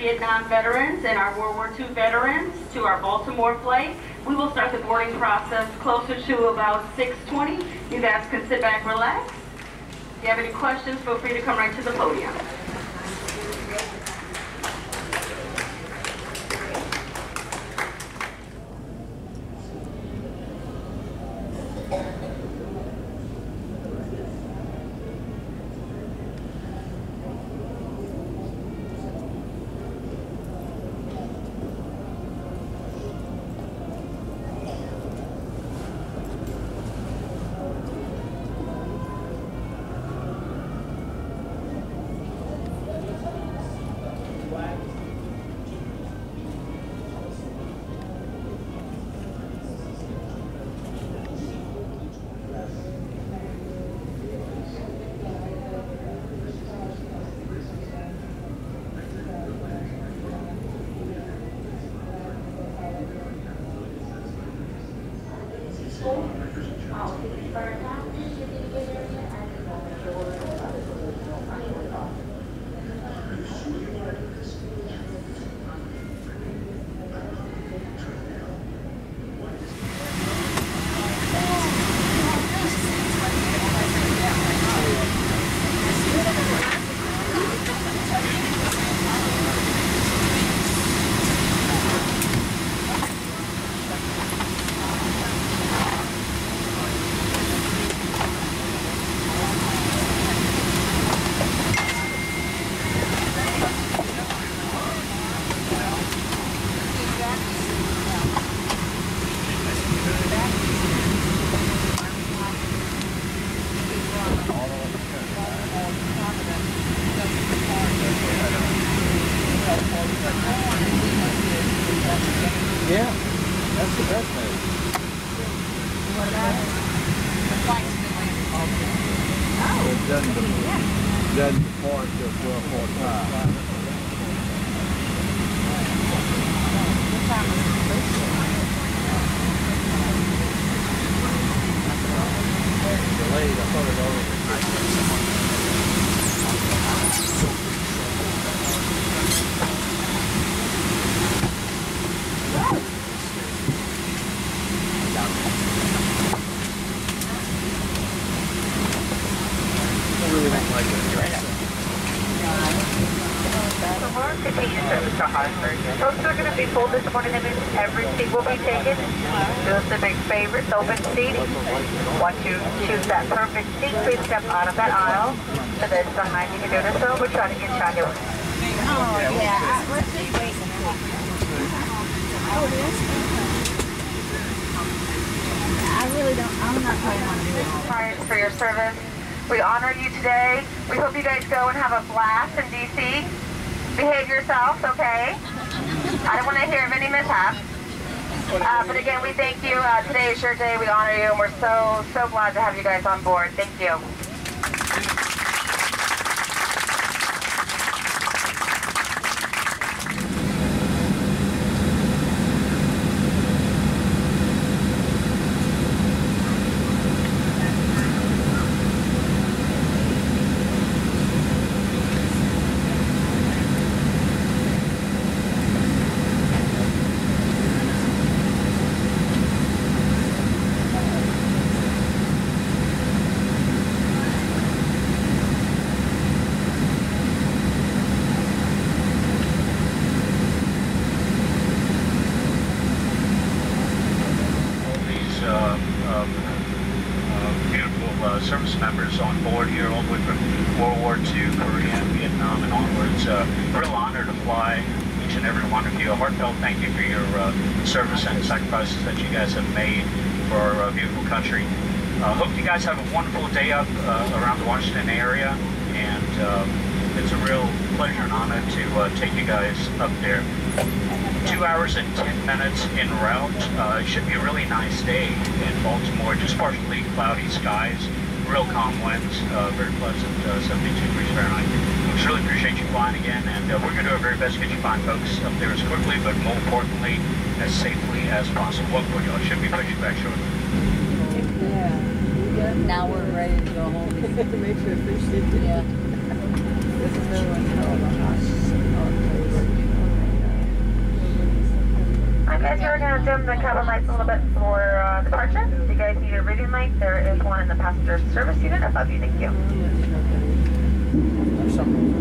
Vietnam veterans and our World War II veterans to our Baltimore flight. We will start the boarding process closer to about 6:20. You guys can sit back, relax. If you have any questions, feel free to come right to the podium. Yeah, that's the best news. What about it? The flight's been landed. Okay. Oh. It doesn't depart till 12:45. What time is it supposed to be? Delayed, I thought it already. Tomorrow continues service to Hartford. Folks are going to be full this morning. That means every seat will be taken. Do us a big favor. It's open seating. Once you choose that perfect seat, please step out of that aisle. To those behind you can do this. So we're trying to get you on your way. Oh, yeah. Let's just wait. Oh, it is? I really don't, I'm not planning on doing all that. For your service. We honor you today. We hope you guys go and have a blast in D.C. Behave yourselves, okay? I don't want to hear of any mishaps. But again, we thank you. Today is your day. We honor you, and we're so glad to have you guys on board. Thank you. Service members on board here, all the way from World War II, Korea, Vietnam, and onwards. Real honor to fly each and every one of you. A heartfelt thank you for your service and sacrifices that you guys have made for our beautiful country. Hope you guys have a wonderful day up around the Washington area, and it's a real pleasure and honor to take you guys up there. 2 hours and 10 minutes en route. It should be a really nice day in Baltimore. Just partially cloudy skies, real calm winds, very pleasant, 72 degrees Fahrenheit. We just really appreciate you flying again, and we're going to do our very best to get you fine folks up there as quickly, but more importantly, as safely as possible. Welcome, y'all. Should be pushing back shortly. Yeah. Now we're ready to go home. To make sure fish did it. Yeah. There's another one called a hot. Guys, we're going to dim the cabin lights a little bit for departure. If you guys need a reading light, there is one in the passenger service unit above you. Thank you. There's something.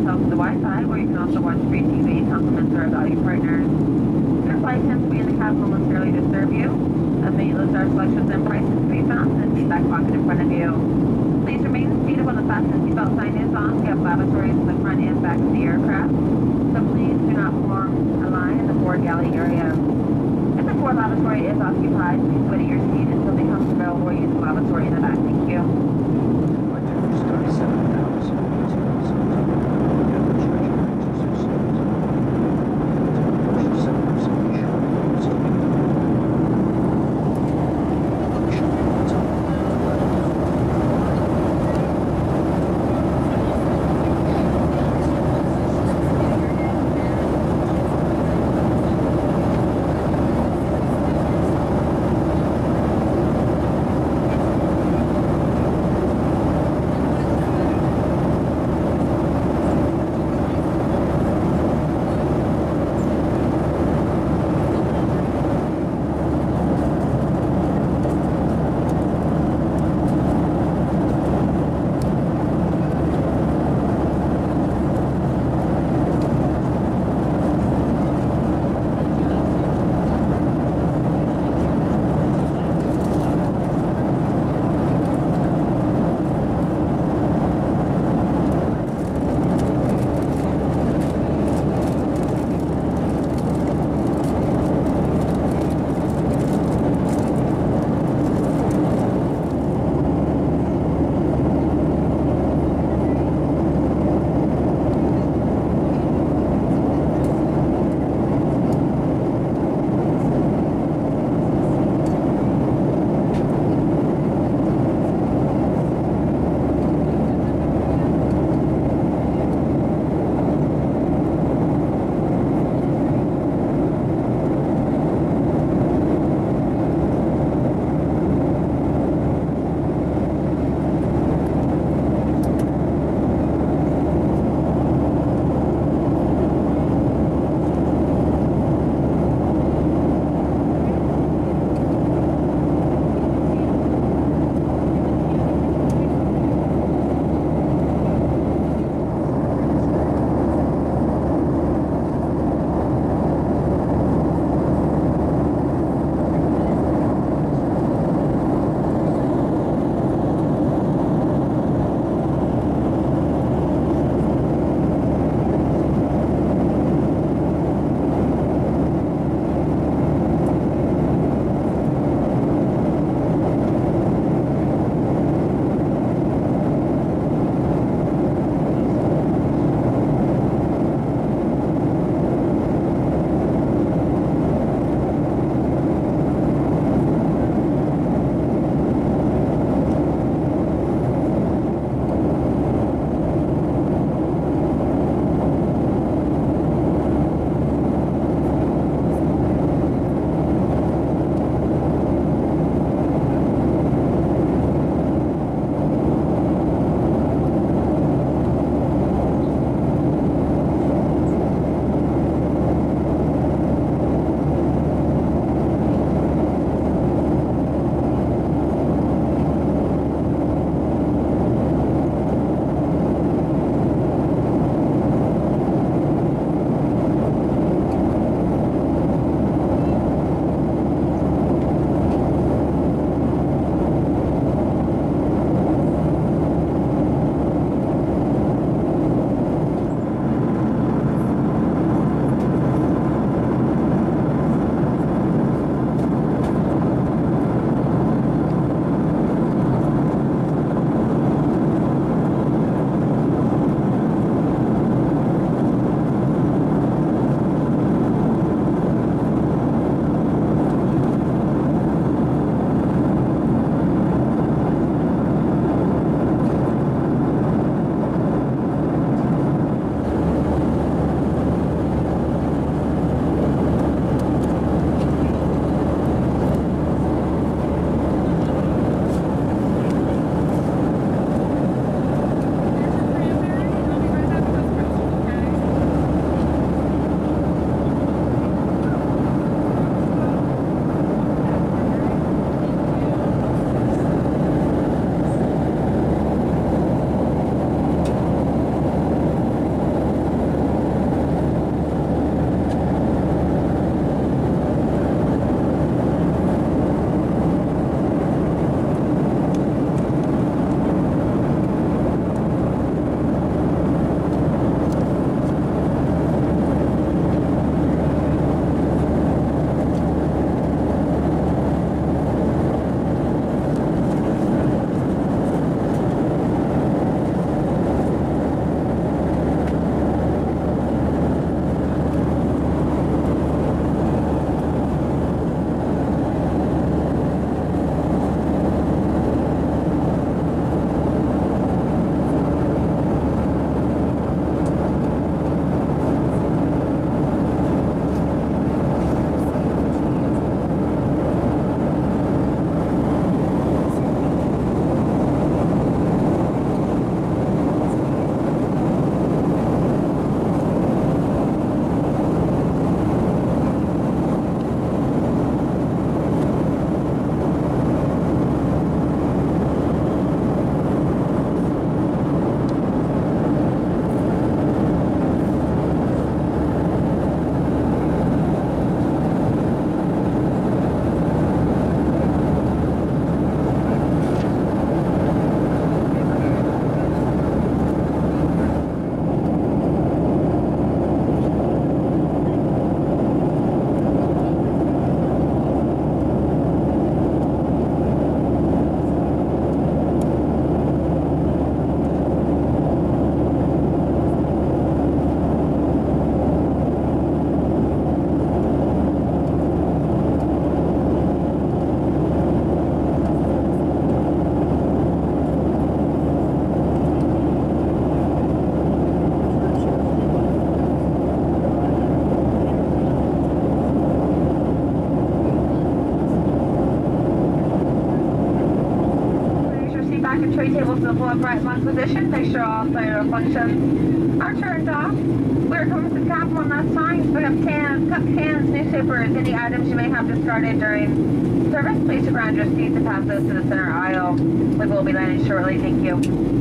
yourself to the Wi-Fi, where you can also watch free TV, compliments our value partners. Your flight tends to be in the cabin momentarily to serve you. A menu lists our selections and prices to be found in the seatback pocket in front of you. Please remain seated when the fasten seatbelt sign is on. We have lavatories in the front and back of the aircraft, so please do not form a line in the forward galley area. If the forward lavatory is occupied, please wait at your seat until it becomes available or use the lavatory in the back. Thank you. three tables in the full upright lock position. Make sure all cellular functions are turned off. We're coming to the top one last time. Pick up cup cans, newspapers, any items you may have discarded during service. Please surround your seats and pass those to the center aisle. We will be landing shortly. Thank you.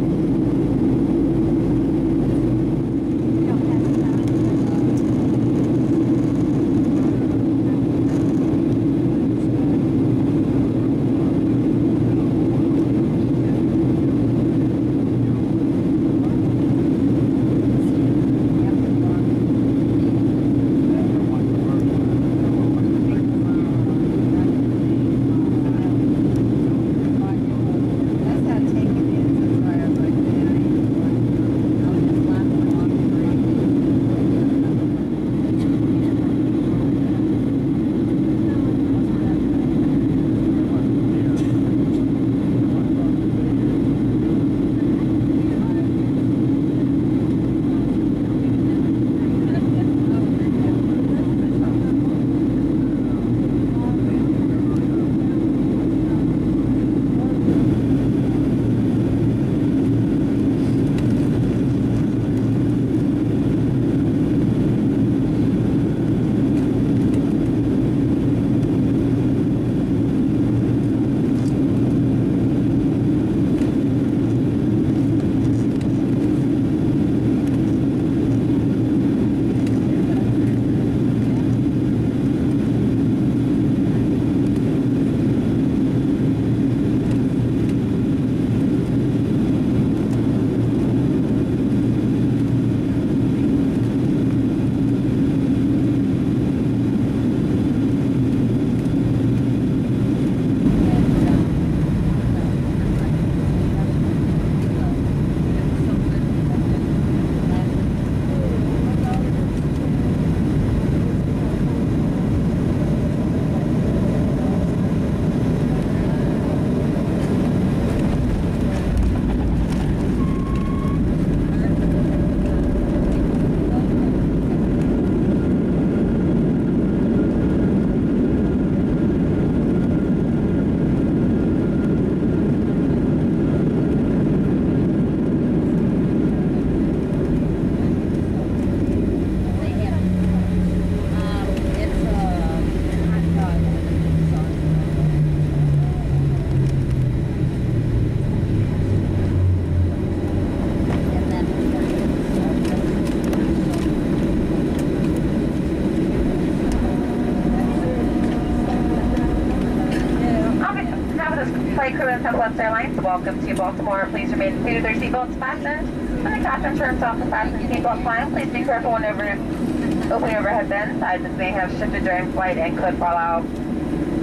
Southwest Airlines, welcome to Baltimore. Please remain seated with your seatbelts fastened. When the captain turns off the fasten seatbelt sign, please be careful when opening overhead bins. Sizes may have shifted during flight and could fall out.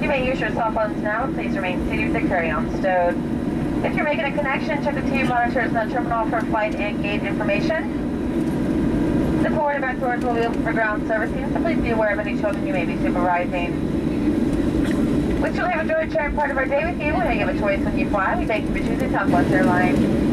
You may use your cell phones now. Please remain seated with the carry-on stowed. If you're making a connection, check the TV monitors in the terminal for flight and gate information. The forward and back doors will be open for ground servicing, so please be aware of any children you may be supervising. We truly have enjoyed sharing part of our day with you. When you have a choice when you fly, we thank you for choosing Southwest Airlines.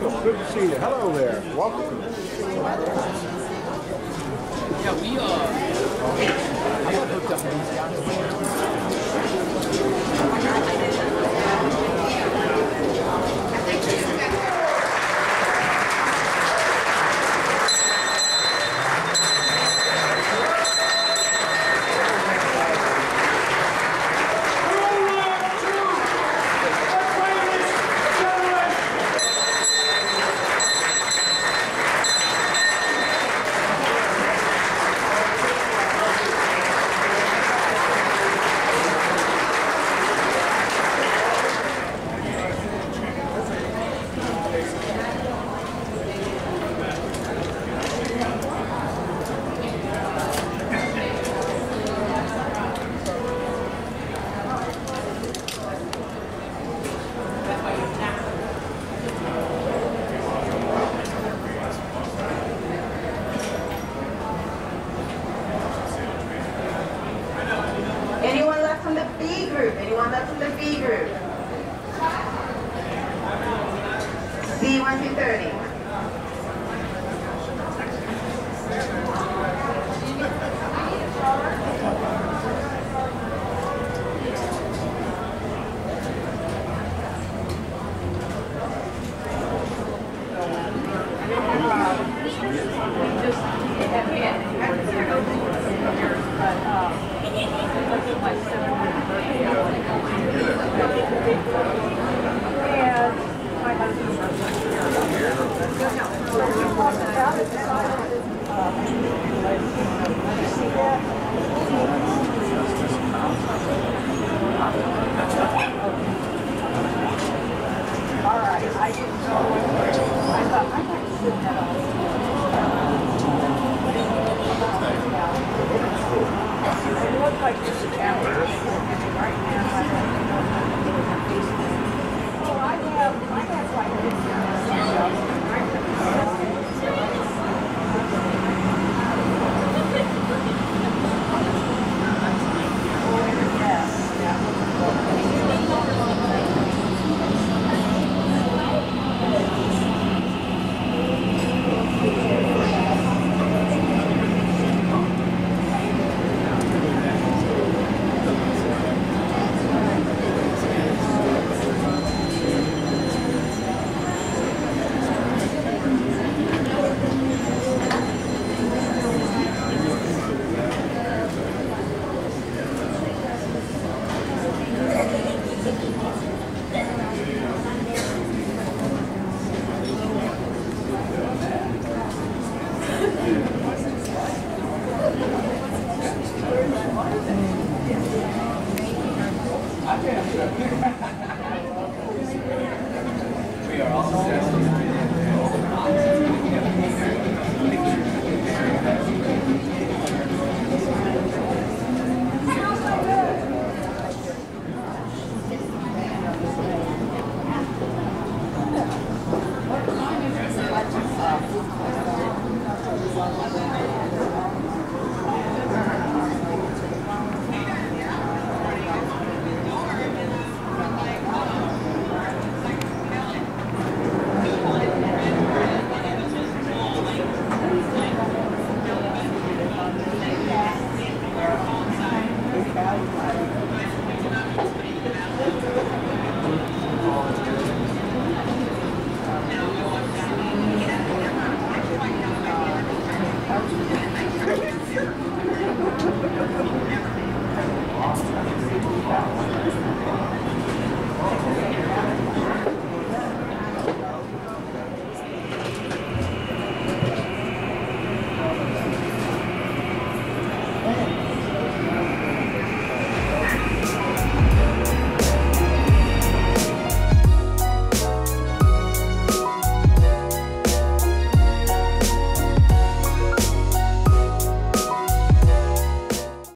welcome. Good to see you. Hello there. Welcome. Yeah, we I got hooked up with these guys. Anyone left from the B group? Anyone left from the B group? C1 through 30. We are all